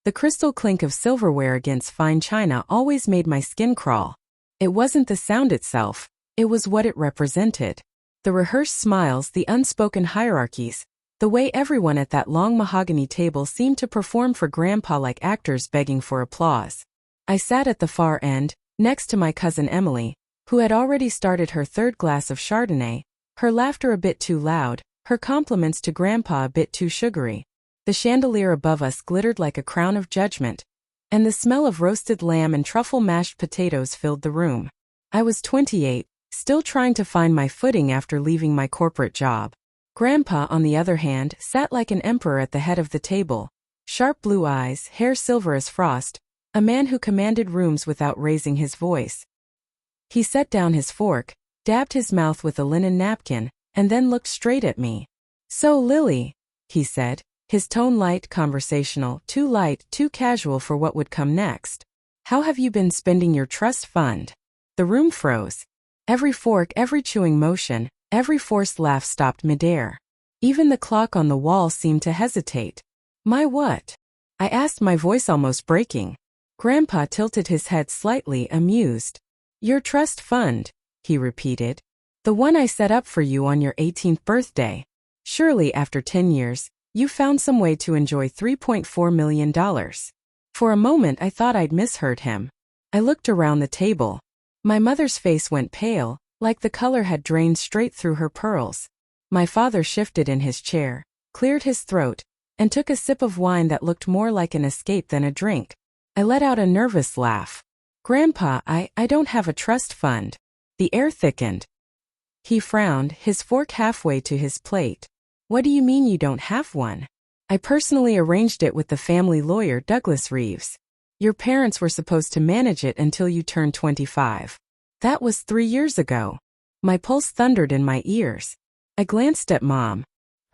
The crystal clink of silverware against fine china always made my skin crawl. It wasn't the sound itself, it was what it represented. The rehearsed smiles, the unspoken hierarchies, the way everyone at that long mahogany table seemed to perform for Grandpa like actors begging for applause. I sat at the far end, next to my cousin Emily, who had already started her third glass of Chardonnay, her laughter a bit too loud, her compliments to Grandpa a bit too sugary. The chandelier above us glittered like a crown of judgment, and the smell of roasted lamb and truffle mashed potatoes filled the room. I was 28, still trying to find my footing after leaving my corporate job. Grandpa, on the other hand, sat like an emperor at the head of the table, sharp blue eyes, hair silver as frost, a man who commanded rooms without raising his voice. He set down his fork, dabbed his mouth with a linen napkin, and then looked straight at me. "So, Lily," he said, his tone light, conversational, too light, too casual for what would come next. "How have you been spending your trust fund?" The room froze. Every fork, every chewing motion, every forced laugh stopped midair. Even the clock on the wall seemed to hesitate. "My what?" I asked, my voice almost breaking. Grandpa tilted his head slightly, amused. "Your trust fund," he repeated. "The one I set up for you on your 18th birthday. Surely, after 10 years, you found some way to enjoy $3.4 million. For a moment I thought I'd misheard him. I looked around the table. My mother's face went pale, like the color had drained straight through her pearls. My father shifted in his chair, cleared his throat, and took a sip of wine that looked more like an escape than a drink. I let out a nervous laugh. "Grandpa, I don't have a trust fund." The air thickened. He frowned, his fork halfway to his plate. "What do you mean you don't have one?" "I personally arranged it with the family lawyer, Douglas Reeves. Your parents were supposed to manage it until you turned 25. That was 3 years ago." My pulse thundered in my ears. I glanced at Mom.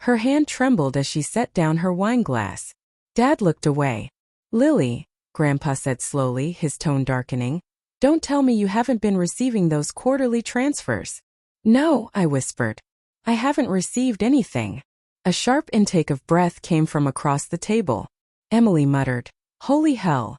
Her hand trembled as she set down her wine glass. Dad looked away. "Lily," Grandpa said slowly, his tone darkening, "don't tell me you haven't been receiving those quarterly transfers." "No," I whispered. "I haven't received anything." A sharp intake of breath came from across the table. Emily muttered, "Holy hell."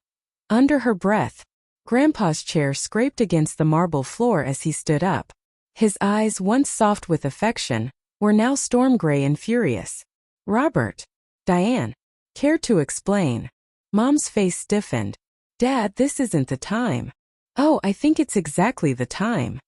Under her breath, Grandpa's chair scraped against the marble floor as he stood up. His eyes, once soft with affection, were now storm gray and furious. "Robert." "Diane." "Care to explain?" Mom's face stiffened. "Dad, this isn't the time." "Oh, I think it's exactly the time."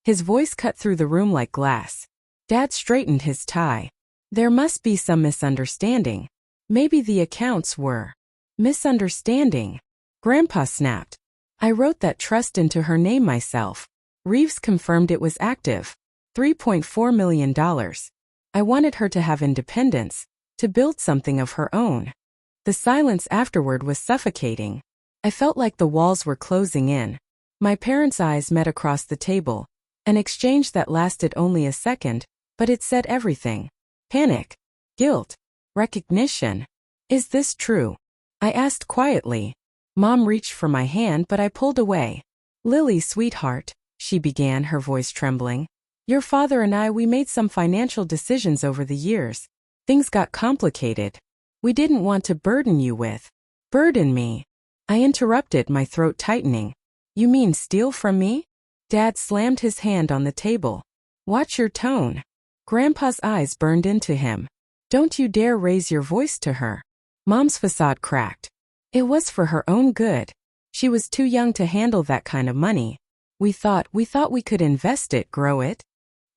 His voice cut through the room like glass. Dad straightened his tie. "There must be some misunderstanding. Maybe the accounts were." "Misunderstanding?" Grandpa snapped. "I wrote that trust into her name myself. Reeves confirmed it was active. $3.4 million. I wanted her to have independence, to build something of her own." The silence afterward was suffocating. I felt like the walls were closing in. My parents' eyes met across the table, an exchange that lasted only a second, but it said everything. Panic. Guilt. Recognition. "Is this true?" I asked quietly. Mom reached for my hand, but I pulled away. "Lily, sweetheart," she began, her voice trembling. "Your father and we made some financial decisions over the years. Things got complicated. We didn't want to burden you with." "Burden me?" I interrupted, my throat tightening. "You mean steal from me?" Dad slammed his hand on the table. "Watch your tone." Grandpa's eyes burned into him. "Don't you dare raise your voice to her." Mom's facade cracked. "It was for her own good. She was too young to handle that kind of money. We thought we could invest it, grow it."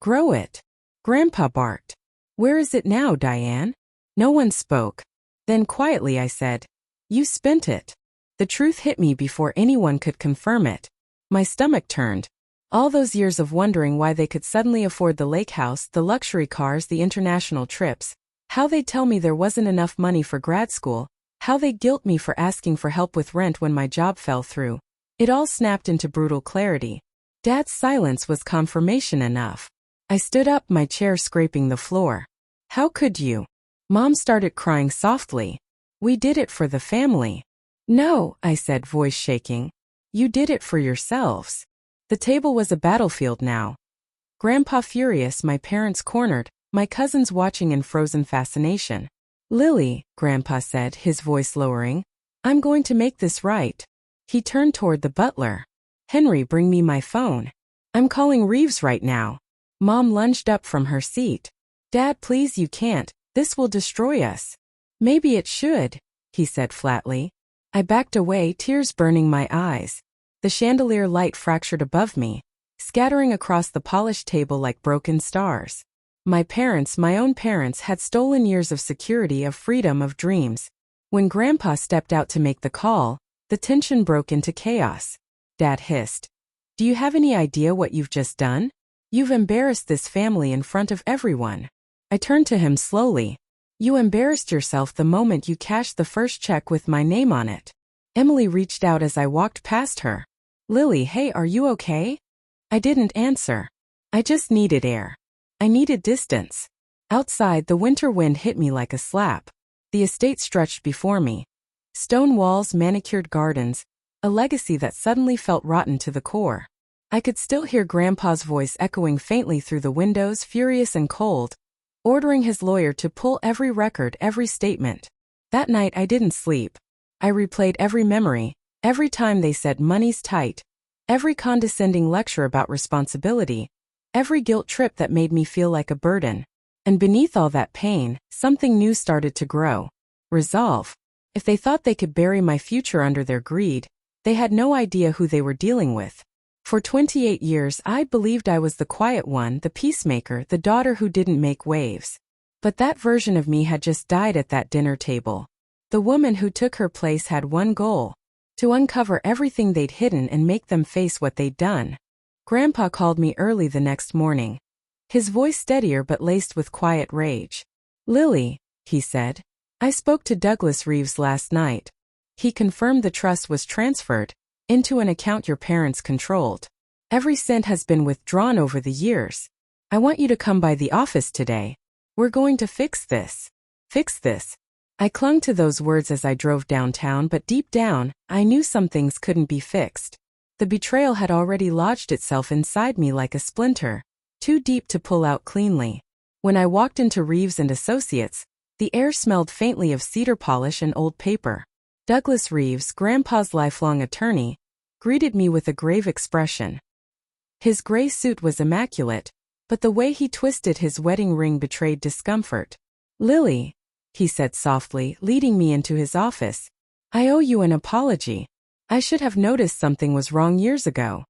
"Grow it?" Grandpa barked. "Where is it now, Diane?" No one spoke. Then quietly I said, "You spent it." The truth hit me before anyone could confirm it. My stomach turned. All those years of wondering why they could suddenly afford the lake house, the luxury cars, the international trips, how they'd tell me there wasn't enough money for grad school, how they'd guilt me for asking for help with rent when my job fell through. It all snapped into brutal clarity. Dad's silence was confirmation enough. I stood up, my chair scraping the floor. "How could you?" Mom started crying softly. "We did it for the family." "No," I said, voice shaking. "You did it for yourselves." The table was a battlefield now. Grandpa furious, my parents cornered, my cousins watching in frozen fascination. "Lily," Grandpa said, his voice lowering, I'm going to make this right. He turned toward the butler. Henry, bring me my phone. I'm calling Reeves right now. Mom lunged up from her seat. Dad, please, you can't. This will destroy us. Maybe it should, he said flatly. I backed away, tears burning my eyes. The chandelier light fractured above me, scattering across the polished table like broken stars. My parents, my own parents, had stolen years of security, of freedom, of dreams. When Grandpa stepped out to make the call, the tension broke into chaos. Dad hissed. Do you have any idea what you've just done? You've embarrassed this family in front of everyone. I turned to him slowly. You embarrassed yourself the moment you cashed the first check with my name on it. Emily reached out as I walked past her. Lily, hey, are you okay? I didn't answer. I just needed air. I needed distance. Outside, the winter wind hit me like a slap. The estate stretched before me. Stone walls, manicured gardens, a legacy that suddenly felt rotten to the core. I could still hear Grandpa's voice echoing faintly through the windows, furious and cold, ordering his lawyer to pull every record, every statement. That night I didn't sleep. I replayed every memory, every time they said money's tight, every condescending lecture about responsibility, every guilt trip that made me feel like a burden. And beneath all that pain, something new started to grow. Resolve. If they thought they could bury my future under their greed, they had no idea who they were dealing with. For 28 years I believed I was the quiet one, the peacemaker, the daughter who didn't make waves. But that version of me had just died at that dinner table. The woman who took her place had one goal: to uncover everything they'd hidden and make them face what they'd done. Grandpa called me early the next morning. His voice steadier but laced with quiet rage. Lily, he said, I spoke to Douglas Reeves last night. He confirmed the trust was transferred into an account your parents controlled. Every cent has been withdrawn over the years. I want you to come by the office today. We're going to fix this. Fix this. I clung to those words as I drove downtown, but deep down, I knew some things couldn't be fixed. The betrayal had already lodged itself inside me like a splinter, too deep to pull out cleanly. When I walked into Reeves and Associates, the air smelled faintly of cedar polish and old paper. Douglas Reeves, Grandpa's lifelong attorney, greeted me with a grave expression. His gray suit was immaculate, but the way he twisted his wedding ring betrayed discomfort. Lily, he said softly, leading me into his office, I owe you an apology. I should have noticed something was wrong years ago.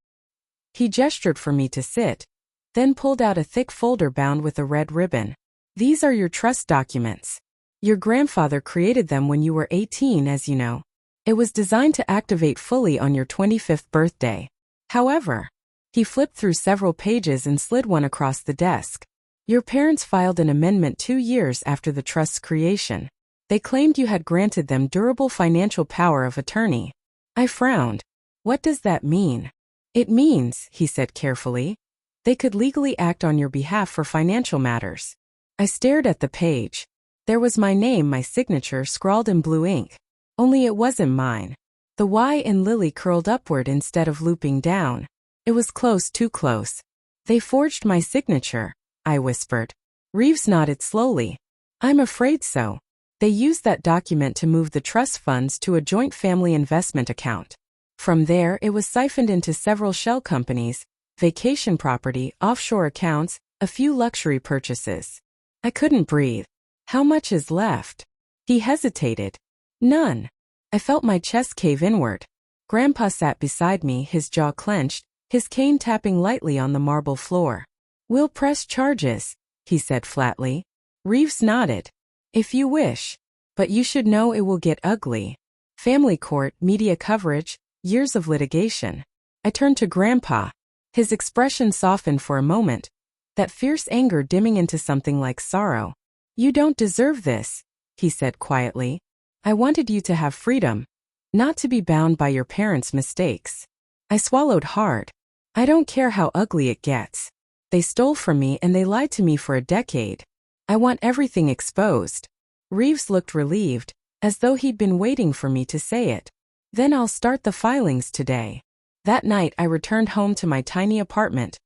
He gestured for me to sit, then pulled out a thick folder bound with a red ribbon. These are your trust documents. Your grandfather created them when you were 18, as you know. It was designed to activate fully on your 25th birthday. However, he flipped through several pages and slid one across the desk. Your parents filed an amendment 2 years after the trust's creation. They claimed you had granted them durable financial power of attorney. I frowned. What does that mean? It means, he said carefully, they could legally act on your behalf for financial matters. I stared at the page. There was my name, my signature, scrawled in blue ink. Only it wasn't mine. The Y in Lily curled upward instead of looping down. It was close, too close. They forged my signature, I whispered. Reeves nodded slowly. I'm afraid so. They used that document to move the trust funds to a joint family investment account. From there, it was siphoned into several shell companies, vacation property, offshore accounts, a few luxury purchases. I couldn't breathe. How much is left? He hesitated. None. I felt my chest cave inward. Grandpa sat beside me, his jaw clenched, his cane tapping lightly on the marble floor. We'll press charges, he said flatly. Reeves nodded. If you wish. But you should know it will get ugly. Family court, media coverage, years of litigation. I turned to Grandpa. His expression softened for a moment, that fierce anger dimming into something like sorrow. You don't deserve this, he said quietly. I wanted you to have freedom, not to be bound by your parents' mistakes. I swallowed hard. I don't care how ugly it gets. They stole from me and they lied to me for a decade. I want everything exposed. Reeves looked relieved, as though he'd been waiting for me to say it. Then I'll start the filings today. That night I returned home to my tiny apartment,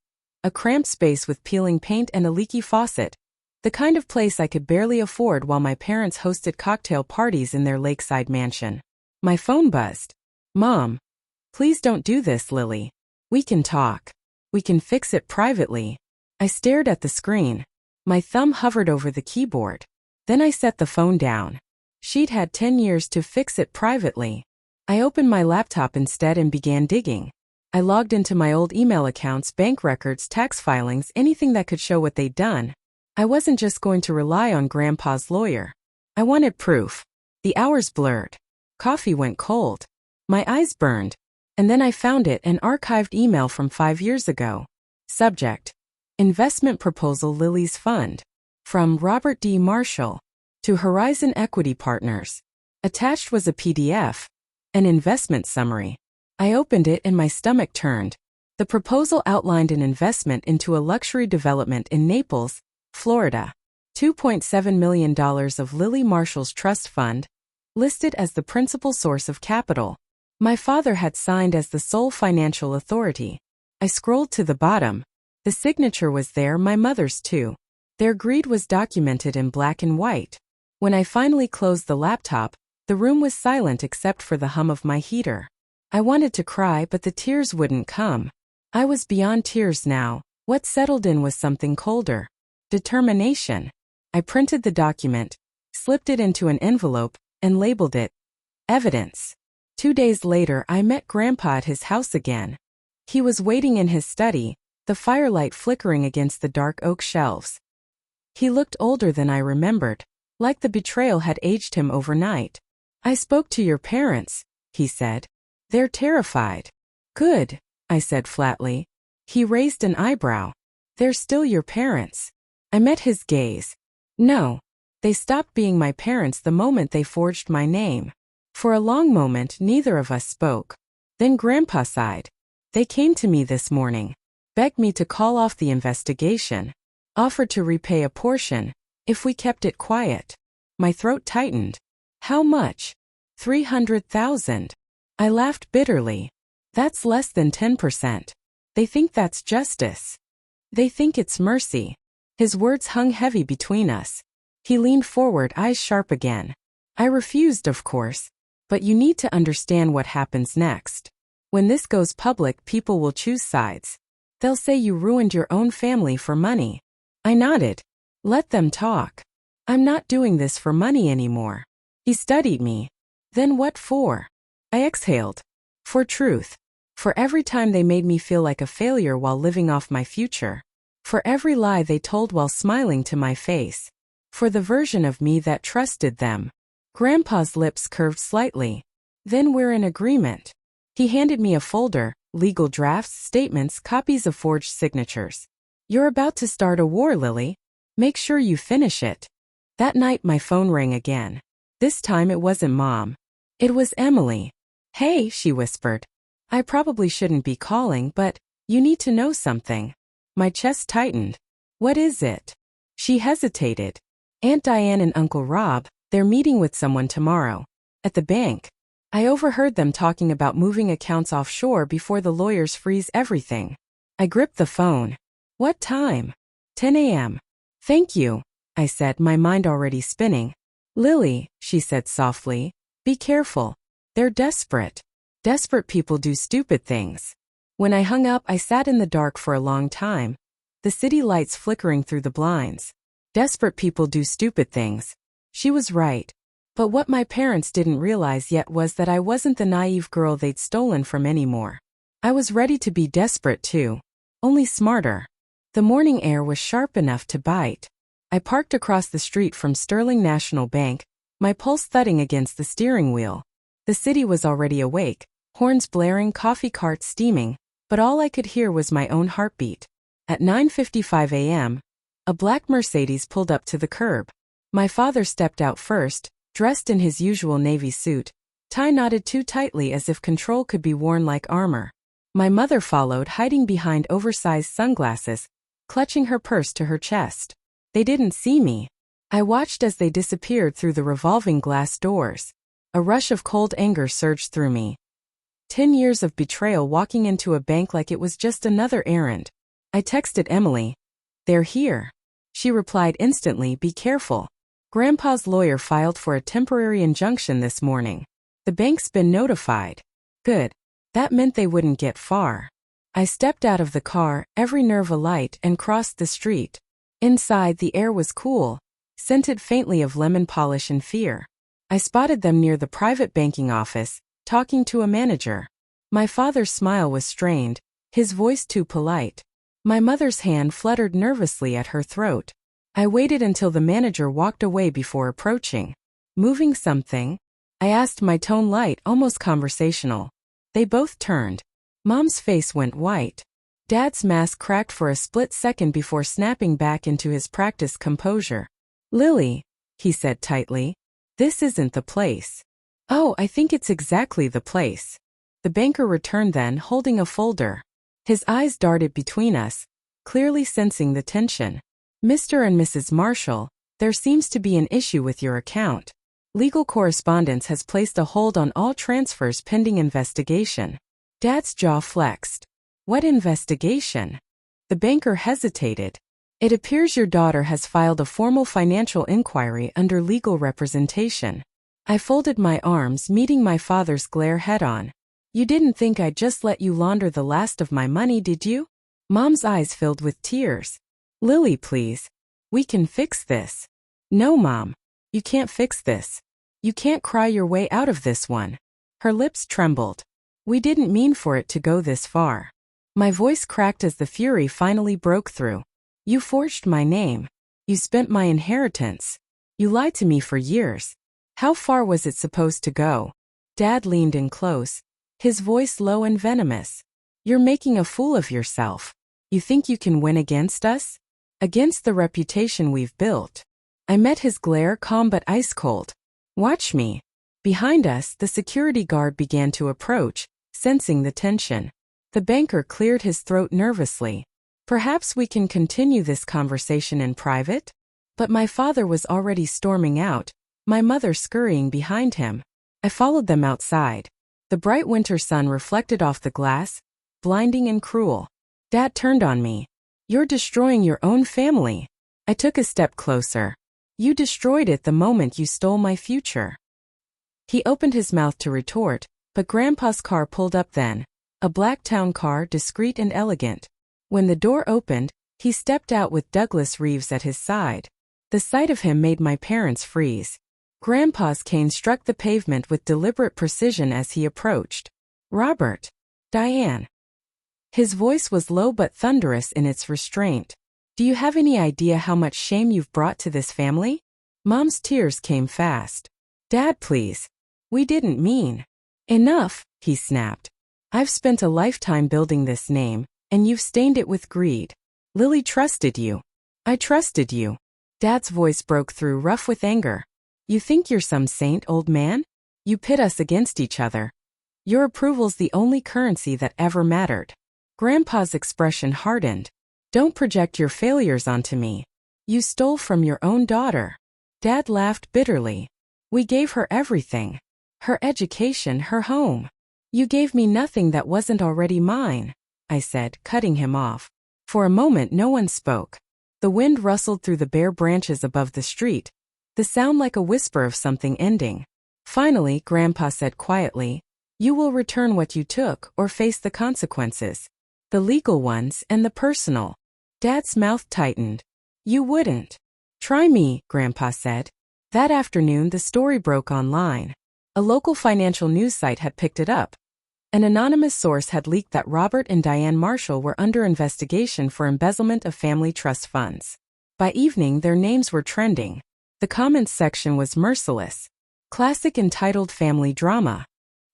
a cramped space with peeling paint and a leaky faucet, the kind of place I could barely afford while my parents hosted cocktail parties in their lakeside mansion. My phone buzzed. Mom. Please don't do this, Lily. We can talk. We can fix it privately. I stared at the screen. My thumb hovered over the keyboard. Then I set the phone down. She'd had 10 years to fix it privately. I opened my laptop instead and began digging. I logged into my old email accounts, bank records, tax filings, anything that could show what they'd done. I wasn't just going to rely on Grandpa's lawyer. I wanted proof. The hours blurred. Coffee went cold. My eyes burned. And then I found it, an archived email from 5 years ago. Subject: Investment Proposal, Lily's Fund. From Robert D. Marshall to Horizon Equity Partners. Attached was a PDF, an investment summary. I opened it and my stomach turned. The proposal outlined an investment into a luxury development in Naples, Florida. $2.7 million of Lily Marshall's trust fund, listed as the principal source of capital. My father had signed as the sole financial authority. I scrolled to the bottom. The signature was there, my mother's too. Their greed was documented in black and white. When I finally closed the laptop, the room was silent except for the hum of my heater. I wanted to cry, but the tears wouldn't come. I was beyond tears now. What settled in was something colder. Determination. I printed the document, slipped it into an envelope, and labeled it evidence. 2 days later, I met Grandpa at his house again. He was waiting in his study, the firelight flickering against the dark oak shelves. He looked older than I remembered, like the betrayal had aged him overnight. I spoke to your parents, he said. They're terrified. Good, I said flatly. He raised an eyebrow. They're still your parents. I met his gaze. No, they stopped being my parents the moment they forged my name. For a long moment, neither of us spoke. Then Grandpa sighed. They came to me this morning, begged me to call off the investigation, offered to repay a portion if we kept it quiet. My throat tightened. How much? 300,000. I laughed bitterly. That's less than 10%. They think that's justice. They think it's mercy. His words hung heavy between us. He leaned forward, eyes sharp again. I refused, of course. But you need to understand what happens next. When this goes public, people will choose sides. They'll say you ruined your own family for money. I nodded. Let them talk. I'm not doing this for money anymore. He studied me. Then what for? I exhaled. For truth. For every time they made me feel like a failure while living off my future. For every lie they told while smiling to my face. For the version of me that trusted them. Grandpa's lips curved slightly. Then we're in agreement. He handed me a folder, legal drafts, statements, copies of forged signatures. You're about to start a war, Lily. Make sure you finish it. That night my phone rang again. This time it wasn't Mom. It was Emily. Hey, she whispered. I probably shouldn't be calling, but you need to know something. My chest tightened. What is it? She hesitated. Aunt Diane and Uncle Rob, they're meeting with someone tomorrow. At the bank. I overheard them talking about moving accounts offshore before the lawyers freeze everything. I gripped the phone. What time? 10 a.m. Thank you, I said, my mind already spinning. Lily, she said softly, be careful. They're desperate. Desperate people do stupid things. When I hung up, I sat in the dark for a long time, the city lights flickering through the blinds. Desperate people do stupid things. She was right. But what my parents didn't realize yet was that I wasn't the naive girl they'd stolen from anymore. I was ready to be desperate too. Only smarter. The morning air was sharp enough to bite. I parked across the street from Sterling National Bank, my pulse thudding against the steering wheel. The city was already awake, horns blaring, coffee carts steaming, but all I could hear was my own heartbeat. At 9:55 a.m., a black Mercedes pulled up to the curb. My father stepped out first, dressed in his usual navy suit, tie knotted too tightly as if control could be worn like armor. My mother followed, hiding behind oversized sunglasses, clutching her purse to her chest. They didn't see me. I watched as they disappeared through the revolving glass doors. A rush of cold anger surged through me. 10 years of betrayal, walking into a bank like it was just another errand. I texted Emily. They're here. She replied instantly, be careful. Grandpa's lawyer filed for a temporary injunction this morning. The bank's been notified. Good. That meant they wouldn't get far. I stepped out of the car, every nerve alight, and crossed the street. Inside, the air was cool, scented faintly of lemon polish and fear. I spotted them near the private banking office, talking to a manager. My father's smile was strained, his voice too polite. My mother's hand fluttered nervously at her throat. I waited until the manager walked away before approaching. Moving something? I asked, my tone light, almost conversational. They both turned. Mom's face went white. Dad's mask cracked for a split second before snapping back into his practiced composure. Lily, he said tightly, this isn't the place. Oh, I think it's exactly the place. The banker returned then, holding a folder. His eyes darted between us, clearly sensing the tension. Mr. and Mrs. Marshall, there seems to be an issue with your account. Legal correspondence has placed a hold on all transfers pending investigation. Dad's jaw flexed. What investigation? The banker hesitated. It appears your daughter has filed a formal financial inquiry under legal representation. I folded my arms, meeting my father's glare head-on. You didn't think I'd just let you launder the last of my money, did you? Mom's eyes filled with tears. Lily, please. We can fix this. No, Mom. You can't fix this. You can't cry your way out of this one. Her lips trembled. We didn't mean for it to go this far. My voice cracked as the fury finally broke through. You forged my name. You spent my inheritance. You lied to me for years. How far was it supposed to go? Dad leaned in close, his voice low and venomous. You're making a fool of yourself. You think you can win against us? Against the reputation we've built. I met his glare, calm but ice cold. Watch me. Behind us, the security guard began to approach, sensing the tension. The banker cleared his throat nervously. Perhaps we can continue this conversation in private? But my father was already storming out, my mother scurrying behind him. I followed them outside. The bright winter sun reflected off the glass, blinding and cruel. Dad turned on me. You're destroying your own family. I took a step closer. You destroyed it the moment you stole my future. He opened his mouth to retort, but Grandpa's car pulled up then. A black town car, discreet and elegant. When the door opened, he stepped out with Douglas Reeves at his side. The sight of him made my parents freeze. Grandpa's cane struck the pavement with deliberate precision as he approached. Robert. Diane. His voice was low but thunderous in its restraint. Do you have any idea how much shame you've brought to this family? Mom's tears came fast. Dad, please. We didn't mean. Enough, he snapped. I've spent a lifetime building this name, and you've stained it with greed. Lily trusted you. I trusted you. Dad's voice broke through, rough with anger. You think you're some saint, old man? You pit us against each other. Your approval's the only currency that ever mattered. Grandpa's expression hardened. Don't project your failures onto me. You stole from your own daughter. Dad laughed bitterly. We gave her everything. Her education, her home. You gave me nothing that wasn't already mine, I said, cutting him off. For a moment no one spoke. The wind rustled through the bare branches above the street, the sound like a whisper of something ending. Finally, Grandpa said quietly, you will return what you took or face the consequences. The legal ones and the personal. Dad's mouth tightened. You wouldn't. Try me, Grandpa said. That afternoon the story broke online. A local financial news site had picked it up. An anonymous source had leaked that Robert and Diane Marshall were under investigation for embezzlement of family trust funds. By evening, their names were trending. The comments section was merciless. Classic entitled family drama.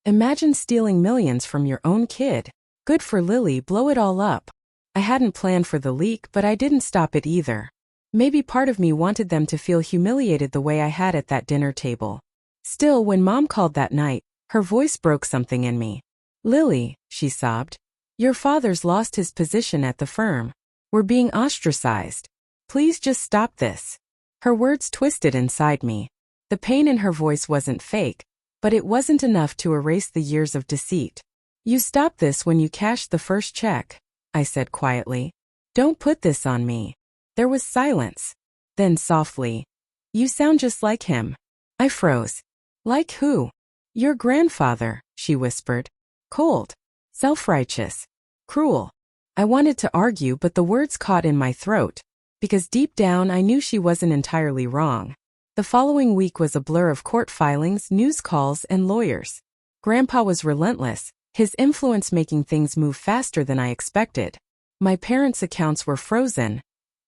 Imagine stealing millions from your own kid. Good for Lily, blow it all up. I hadn't planned for the leak, but I didn't stop it either. Maybe part of me wanted them to feel humiliated the way I had at that dinner table. Still, when Mom called that night, her voice broke something in me. Lily, she sobbed. Your father's lost his position at the firm. We're being ostracized. Please just stop this. Her words twisted inside me. The pain in her voice wasn't fake, but it wasn't enough to erase the years of deceit. You stop this when you cash the first check, I said quietly. Don't put this on me. There was silence. Then softly. You sound just like him. I froze. Like who? Your grandfather, she whispered. Cold. Self-righteous. Cruel. I wanted to argue, but the words caught in my throat, because deep down I knew she wasn't entirely wrong. The following week was a blur of court filings, news calls, and lawyers. Grandpa was relentless, his influence making things move faster than I expected. My parents' accounts were frozen,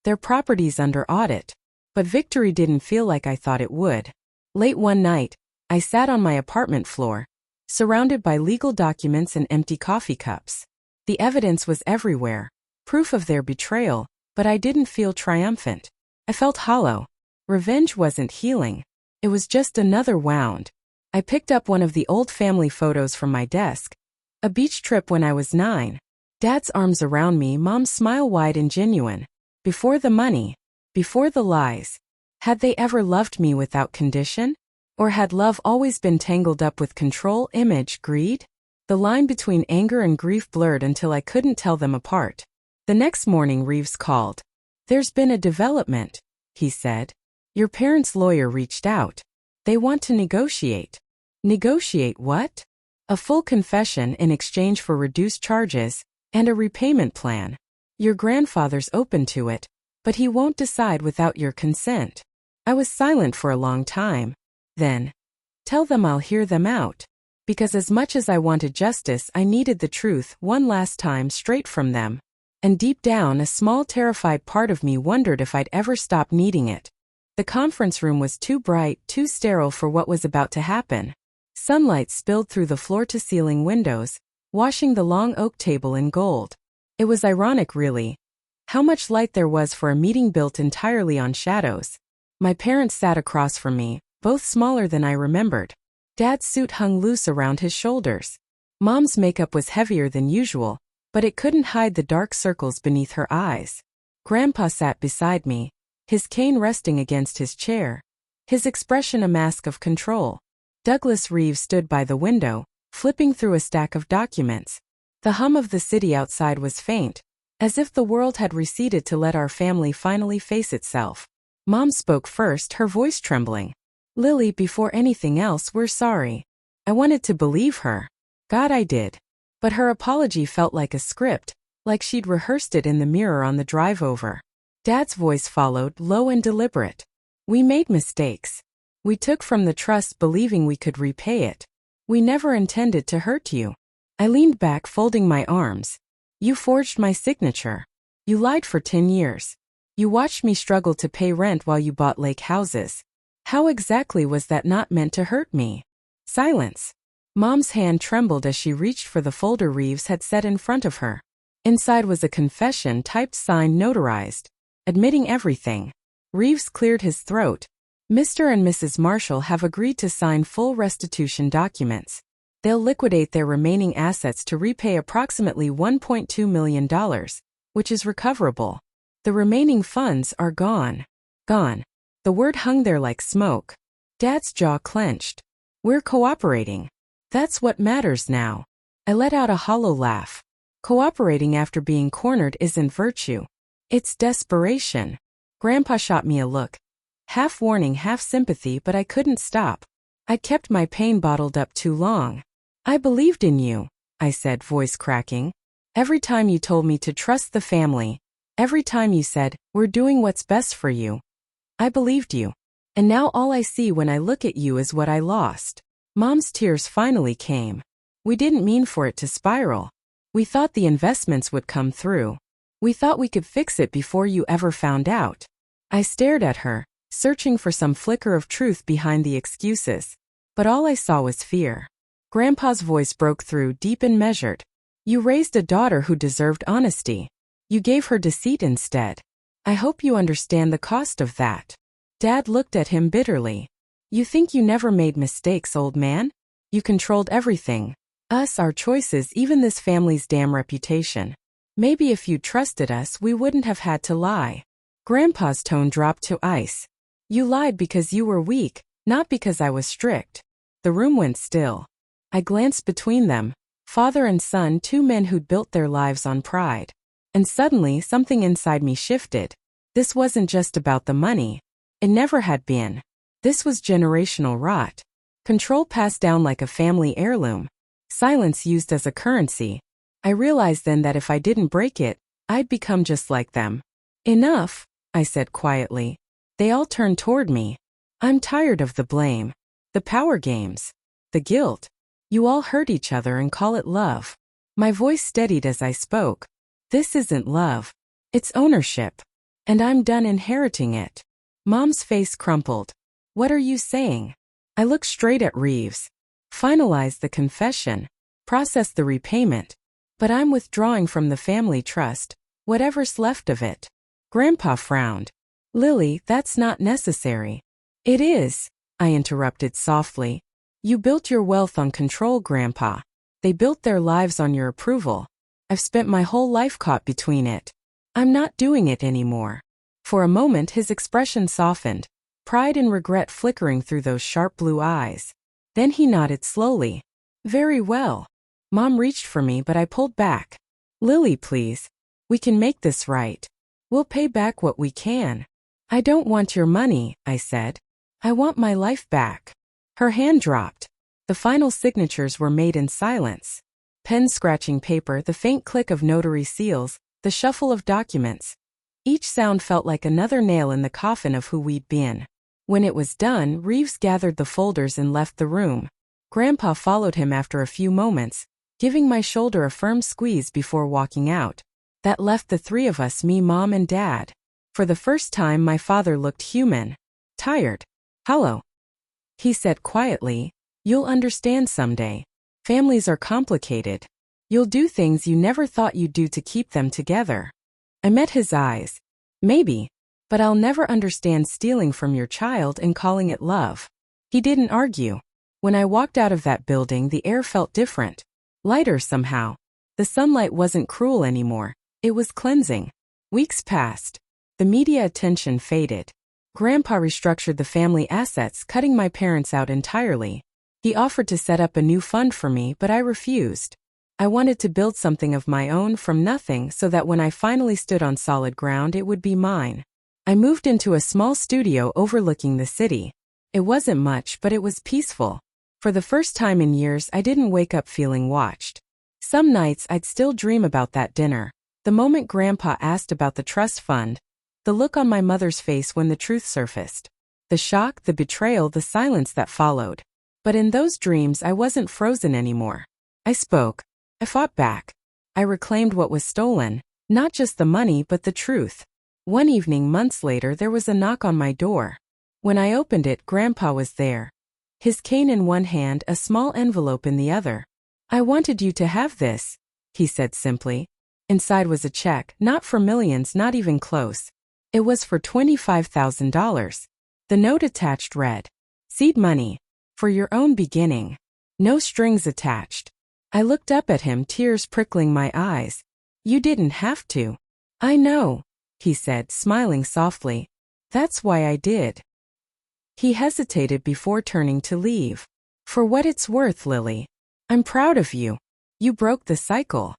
their properties under audit, but victory didn't feel like I thought it would. Late one night, I sat on my apartment floor, surrounded by legal documents and empty coffee cups. The evidence was everywhere, proof of their betrayal, but I didn't feel triumphant. I felt hollow. Revenge wasn't healing. It was just another wound. I picked up one of the old family photos from my desk. A beach trip when I was 9. Dad's arms around me, Mom's smile wide and genuine. Before the money. Before the lies. Had they ever loved me without condition? Or had love always been tangled up with control, image, greed? The line between anger and grief blurred until I couldn't tell them apart. The next morning Reeves called. There's been a development, he said. Your parents' lawyer reached out. They want to negotiate. Negotiate what? A full confession in exchange for reduced charges, and a repayment plan. Your grandfather's open to it, but he won't decide without your consent. I was silent for a long time. Then, tell them I'll hear them out. Because as much as I wanted justice, I needed the truth one last time straight from them. And deep down, a small terrified part of me wondered if I'd ever stop needing it. The conference room was too bright, too sterile for what was about to happen. Sunlight spilled through the floor-to-ceiling windows, washing the long oak table in gold. It was ironic, really, how much light there was for a meeting built entirely on shadows. My parents sat across from me, both smaller than I remembered. Dad's suit hung loose around his shoulders. Mom's makeup was heavier than usual, but it couldn't hide the dark circles beneath her eyes. Grandpa sat beside me, his cane resting against his chair, his expression a mask of control. Douglas Reeves stood by the window, flipping through a stack of documents. The hum of the city outside was faint, as if the world had receded to let our family finally face itself. Mom spoke first, her voice trembling. Lily, before anything else, we're sorry. I wanted to believe her. God, I did. But her apology felt like a script, like she'd rehearsed it in the mirror on the drive over. Dad's voice followed, low and deliberate. We made mistakes. We took from the trust believing we could repay it. We never intended to hurt you. I leaned back, folding my arms. You forged my signature. You lied for 10 years. You watched me struggle to pay rent while you bought lake houses. How exactly was that not meant to hurt me? Silence. Mom's hand trembled as she reached for the folder Reeves had set in front of her. Inside was a confession, typed, signed, notarized, admitting everything. Reeves cleared his throat. Mr. and Mrs. Marshall have agreed to sign full restitution documents. They'll liquidate their remaining assets to repay approximately $1.2 million, which is recoverable. The remaining funds are gone. Gone. The word hung there like smoke. Dad's jaw clenched. We're cooperating. That's what matters now. I let out a hollow laugh. Cooperating after being cornered isn't virtue. It's desperation. Grandpa shot me a look. Half warning, half sympathy, but I couldn't stop. I'd kept my pain bottled up too long. I believed in you, I said, voice cracking. Every time you told me to trust the family, every time you said, we're doing what's best for you, I believed you. And now all I see when I look at you is what I lost. Mom's tears finally came. We didn't mean for it to spiral. We thought the investments would come through. We thought we could fix it before you ever found out. I stared at her, searching for some flicker of truth behind the excuses. But all I saw was fear. Grandpa's voice broke through, deep and measured. You raised a daughter who deserved honesty. You gave her deceit instead. I hope you understand the cost of that. Dad looked at him bitterly. You think you never made mistakes, old man? You controlled everything. Us, our choices, even this family's damn reputation. Maybe if you trusted us, we wouldn't have had to lie. Grandpa's tone dropped to ice. You lied because you were weak, not because I was strict. The room went still. I glanced between them, father and son, two men who'd built their lives on pride. And suddenly, something inside me shifted. This wasn't just about the money. It never had been. This was generational rot. Control passed down like a family heirloom. Silence used as a currency. I realized then that if I didn't break it, I'd become just like them. Enough, I said quietly. They all turned toward me. I'm tired of the blame. The power games. The guilt. You all hurt each other and call it love. My voice steadied as I spoke. This isn't love. It's ownership. And I'm done inheriting it. Mom's face crumpled. What are you saying? I looked straight at Reeves. Finalize the confession. Process the repayment. But I'm withdrawing from the family trust, whatever's left of it. Grandpa frowned. Lily, that's not necessary. It is, I interrupted softly. You built your wealth on control, Grandpa. They built their lives on your approval. I've spent my whole life caught between it. I'm not doing it anymore. For a moment his expression softened, pride and regret flickering through those sharp blue eyes. Then he nodded slowly. Very well. Mom reached for me but I pulled back. Lily, please. We can make this right. We'll pay back what we can. I don't want your money, I said. I want my life back. Her hand dropped. The final signatures were made in silence. Pen scratching paper, the faint click of notary seals, the shuffle of documents. Each sound felt like another nail in the coffin of who we'd been. When it was done, Reeves gathered the folders and left the room. Grandpa followed him after a few moments, giving my shoulder a firm squeeze before walking out. That left the three of us, me, Mom, and Dad. For the first time my father looked human. Tired. Hollow. He said quietly, You'll understand someday. Families are complicated. You'll do things you never thought you'd do to keep them together. I met his eyes. Maybe. But I'll never understand stealing from your child and calling it love. He didn't argue. When I walked out of that building, the air felt different. Lighter somehow. The sunlight wasn't cruel anymore. It was cleansing. Weeks passed. The media attention faded. Grandpa restructured the family assets, cutting my parents out entirely. He offered to set up a new fund for me, but I refused. I wanted to build something of my own from nothing so that when I finally stood on solid ground it would be mine. I moved into a small studio overlooking the city. It wasn't much, but it was peaceful. For the first time in years I didn't wake up feeling watched. Some nights I'd still dream about that dinner. The moment Grandpa asked about the trust fund. The look on my mother's face when the truth surfaced. The shock, the betrayal, the silence that followed. But in those dreams I wasn't frozen anymore. I spoke. I fought back. I reclaimed what was stolen, not just the money but the truth. One evening months later there was a knock on my door. When I opened it, Grandpa was there. His cane in one hand, a small envelope in the other. I wanted you to have this, he said simply. Inside was a check, not for millions, not even close. It was for $25,000. The note attached read, Seed money. For your own beginning. No strings attached. I looked up at him, tears prickling my eyes. You didn't have to. I know, he said, smiling softly. That's why I did. He hesitated before turning to leave. For what it's worth, Lily. I'm proud of you. You broke the cycle.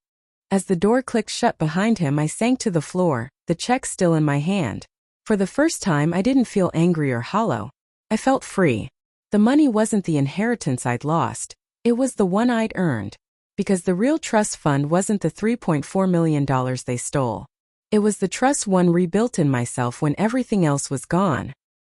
As the door clicked shut behind him, I sank to the floor, the check still in my hand. For the first time I didn't feel angry or hollow. I felt free. The money wasn't the inheritance I'd lost. It was the one I'd earned. Because the real trust fund wasn't the $3.4 million they stole. It was the trust one rebuilt in myself when everything else was gone.